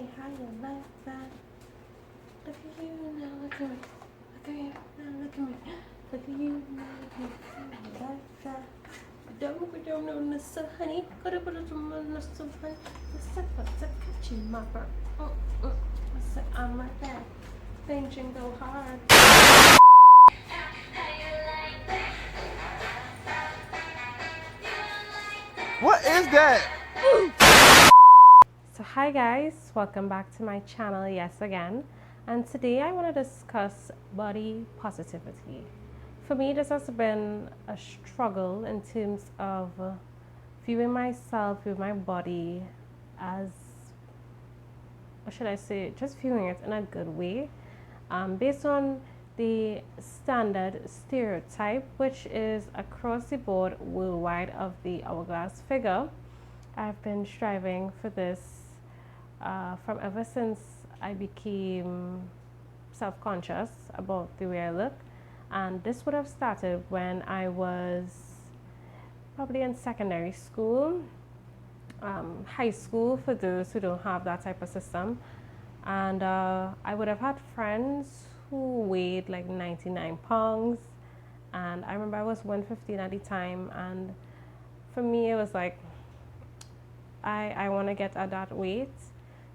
me how you like that. Look at you now, look at me. Look at you now, look at me. Look at you now, look at me. How you like that? Don't know this, honey. Gotta put it on this, honey. What's up, catching my bird? I'm right there. Thinking go hard. What is that? So hi guys, welcome back to my channel yet again, and today I want to discuss body positivity. For me, this has been a struggle in terms of viewing myself, viewing my body as, what should I say, just viewing it in a good way, based on the standard stereotype which is across the board worldwide of the hourglass figure. I've been striving for this from ever since I became self-conscious about the way I look, and this would have started when I was probably in secondary school, high school for those who don't have that type of system, and I would have had friends who weighed like 99 pounds, and I remember I was 115 at the time, and for me it was like I want to get at that weight,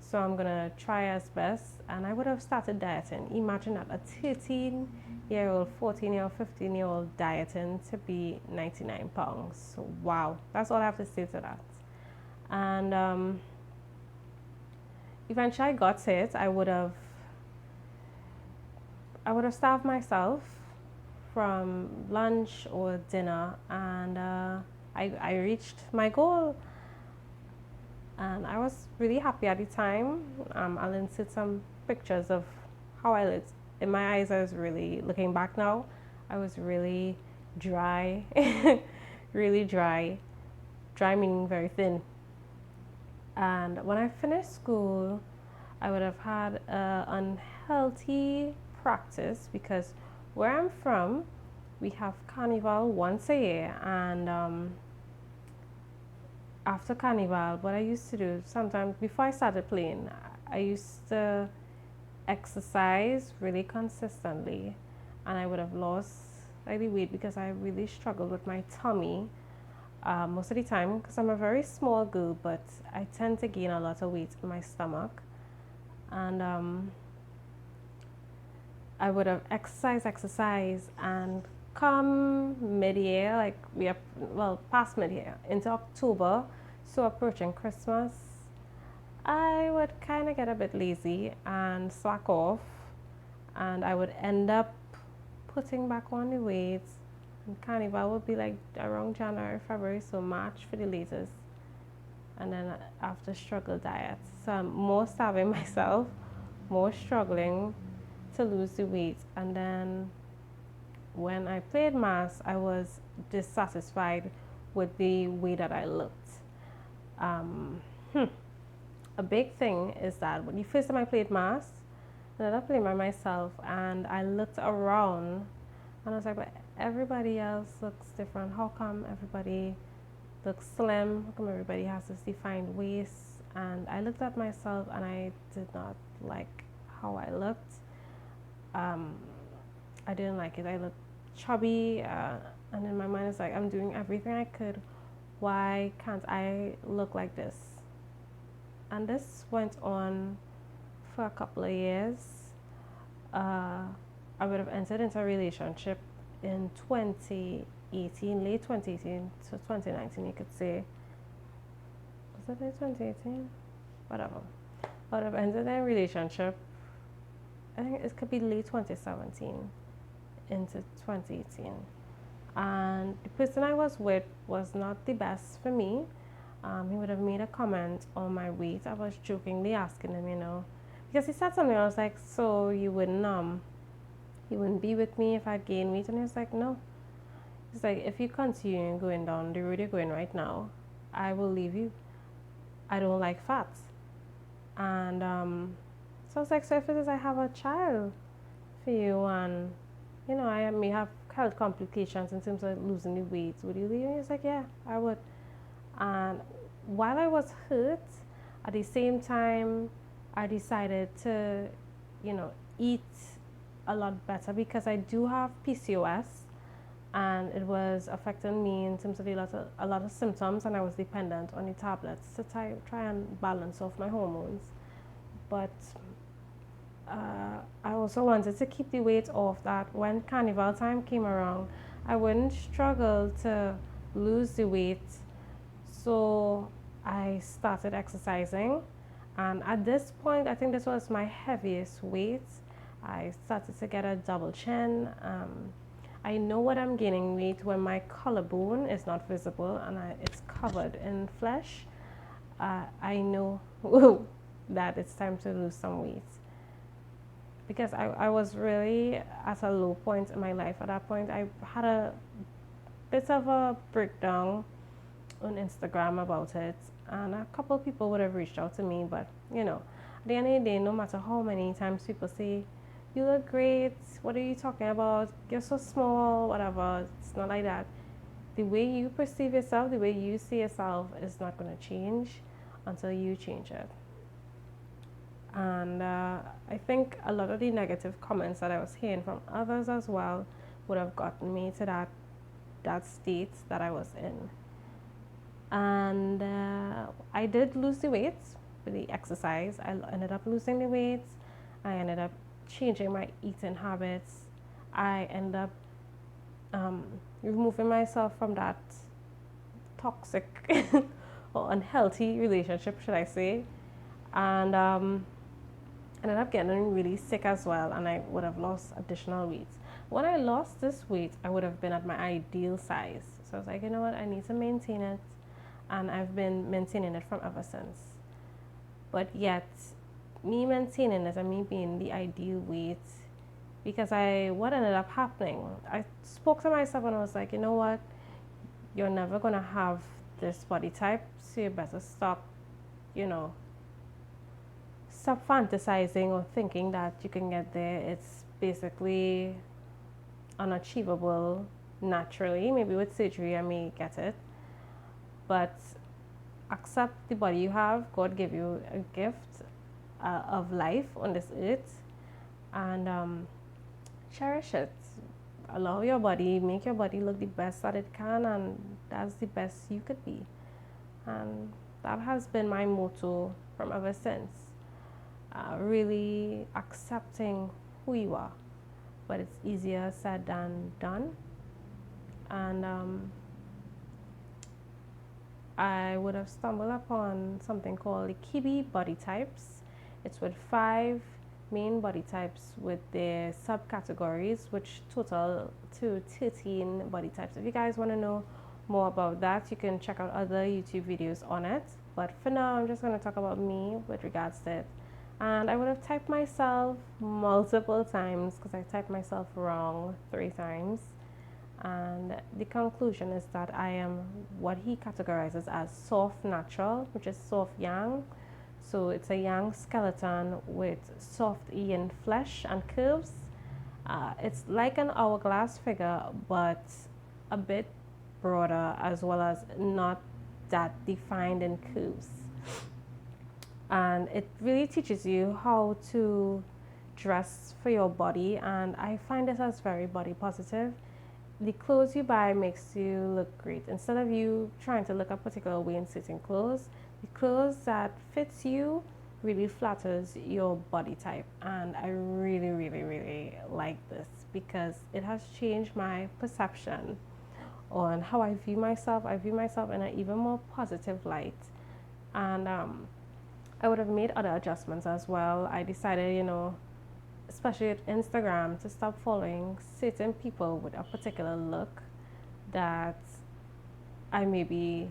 so I'm gonna try as best. And I would have started dieting. Imagine that, a 13-year-old, 14-year-old, 15-year-old dieting to be 99 pounds. So wow, that's all I have to say to that. And eventually I got it. I would have starved myself from lunch or dinner, and I reached my goal. And I was really happy at the time. I'll insert some pictures of how I looked. In my eyes, I was really, looking back now, I was really dry, really dry. Dry meaning very thin. And when I finished school, I would have had an unhealthy practice, because where I'm from, we have carnival once a year, and after carnival, what I used to do sometimes before I started playing, I used to exercise really consistently, and I would have lost slightly weight because I really struggled with my tummy most of the time, because I'm a very small girl, but I tend to gain a lot of weight in my stomach. And I would have exercise, and come mid-year, like we are, well, past mid-year into October, so approaching Christmas, I would kind of get a bit lazy and slack off, and I would end up putting back on the weight. And carnival would be like around January, February, so March for the latest, and then after struggle diet. So I'm more starving myself, more struggling to lose the weight. And then when I played mass, I was dissatisfied with the way that I looked. A big thing is that when the first time I played mass, I ended up playing by myself, and I looked around and I was like, but everybody else looks different. How come everybody looks slim? How come everybody has this defined waist? And I looked at myself and I did not like how I looked. I didn't like it. I looked chubby, and in my mind it's like, I'm doing everything I could. Why can't I look like this? And this went on for a couple of years. I would have entered into a relationship in 2018, late 2018 to 2019, you could say. Was it late 2018? Whatever. I would have entered in a relationship, I think it could be late 2017 into 2018. And the person I was with was not the best for me. He would have made a comment on my weight. I was jokingly asking him, because he said something. I was like, so you wouldn't be with me if I gained weight? And he was like, no. He's like, if you continue going down the road you're going right now, I will leave you. I don't like fat. And so I was like, so if it is I have a child for you, and I may have health complications in terms of losing the weight, would you leave me? He's like, yeah, I would. And while I was hurt, at the same time I decided to, eat a lot better because I do have PCOS, and it was affecting me in terms of a lot of symptoms, and I was dependent on the tablets to try and balance off my hormones. But I also wanted to keep the weight off, that when carnival time came around, I wouldn't struggle to lose the weight. So I started exercising, and at this point, I think this was my heaviest weight. I started to get a double chin. I know what I'm gaining weight when my collarbone is not visible and it's covered in flesh. I know that it's time to lose some weight because I was really at a low point in my life at that point. I had a bit of a breakdown on Instagram about it, and a couple of people would have reached out to me, but at the end of the day, no matter how many times people say, "You look great, what are you talking about? You're so small," whatever, it's not like that. The way you perceive yourself, the way you see yourself is not going to change until you change it. And I think a lot of the negative comments that I was hearing from others as well would have gotten me to that state that I was in. And I did lose the weight with the exercise. I ended up losing the weight. I ended up changing my eating habits. I ended up removing myself from that toxic or unhealthy relationship, should I say. And ended up getting really sick as well, and I would have lost additional weight. When I lost this weight, I would have been at my ideal size. So I was like, you know what, I need to maintain it, and I've been maintaining it from ever since. But yet, me maintaining it and me being the ideal weight, because what ended up happening, I spoke to myself and I was like, you know what, you're never gonna have this body type, so you better stop, stop fantasizing or thinking that you can get there. It's basically unachievable naturally. Maybe with surgery I may get it, but accept the body you have. God gave you a gift of life on this earth, and cherish it. Allow your body, make your body look the best that it can, and that's the best you could be. And that has been my motto from ever since. Really accepting who you are, but it's easier said than done. And I would have stumbled upon something called the kibbe body types. It's with 5 main body types with their subcategories, which total to 13 body types. If you guys want to know more about that, you can check out other YouTube videos on it. But for now, I'm just going to talk about me with regards to it. And I would have typed myself multiple times because I typed myself wrong 3 times. And the conclusion is that I am what he categorizes as soft natural, which is soft yang. So it's a yang skeleton with soft yin flesh and curves. It's like an hourglass figure, but a bit broader, as well as not that defined in curves. And it really teaches you how to dress for your body, and I find this as very body positive. The clothes you buy makes you look great. Instead of you trying to look a particular way in certain clothes, the clothes that fits you really flatters your body type. And I really, really, really like this because it has changed my perception on how I view myself. I view myself in an even more positive light. And I would have made other adjustments as well. I decided, especially at Instagram, to stop following certain people with a particular look that I may be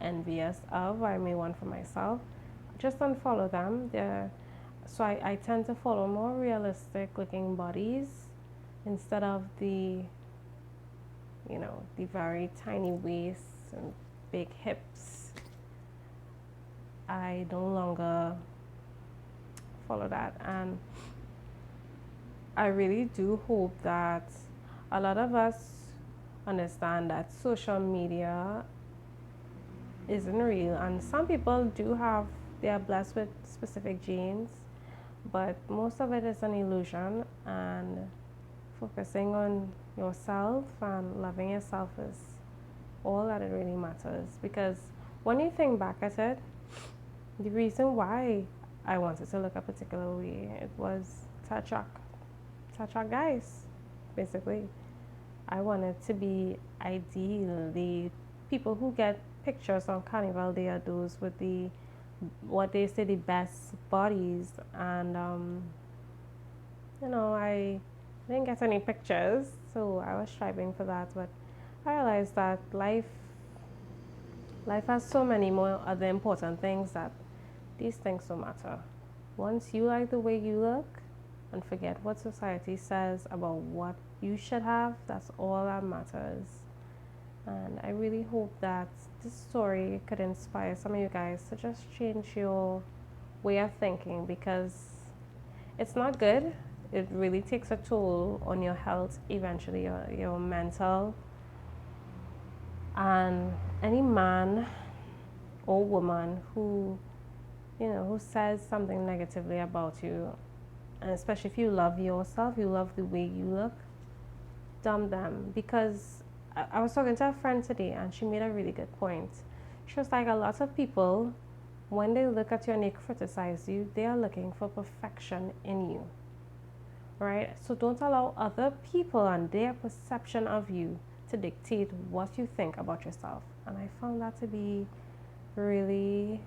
envious of, or I may want for myself. Just unfollow them. So I tend to follow more realistic looking bodies instead of the very tiny waists and big hips. I no longer follow that, and I really do hope that a lot of us understand that social media isn't real, and some people they are blessed with specific genes but most of it is an illusion, and focusing on yourself and loving yourself is all that it really matters. Because when you think back at it, the reason why I wanted to look a particular way, it was to attract guys, basically. I wanted to be ideal. The people who get pictures on Carnival Day are those with the, what they say, the best bodies. And I didn't get any pictures, so I was striving for that. But I realized that life has so many more other important things that these things don't matter. Once you like the way you look and forget what society says about what you should have, that's all that matters. And I really hope that this story could inspire some of you guys to just change your way of thinking, because it's not good. It really takes a toll on your health, eventually, your mental. And any man or woman who says something negatively about you, and especially if you love yourself, you love the way you look, dump them. Because I was talking to a friend today, and she made a really good point. She was like, a lot of people, when they look at you and they criticize you, they are looking for perfection in you, right? So don't allow other people and their perception of you to dictate what you think about yourself. And I found that to be really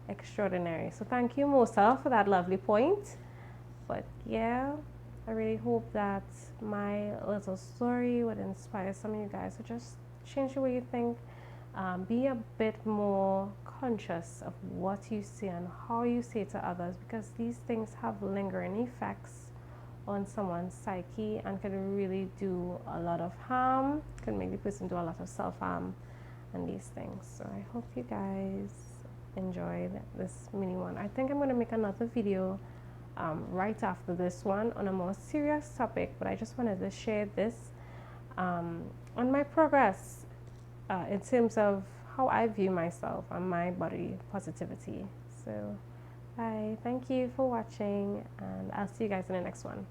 extraordinary. So thank you, Mosa, for that lovely point. But yeah, I really hope that my little story would inspire some of you guys to just change the way you think, be a bit more conscious of what you say and how you say to others, because these things have lingering effects on someone's psyche and could really do a lot of harm, could make the person do a lot of self-harm and these things. So I hope you guys enjoyed this mini one. I think I'm going to make another video right after this one on a more serious topic, but I just wanted to share this on my progress in terms of how I view myself and my body positivity. So bye, thank you for watching, and I'll see you guys in the next one.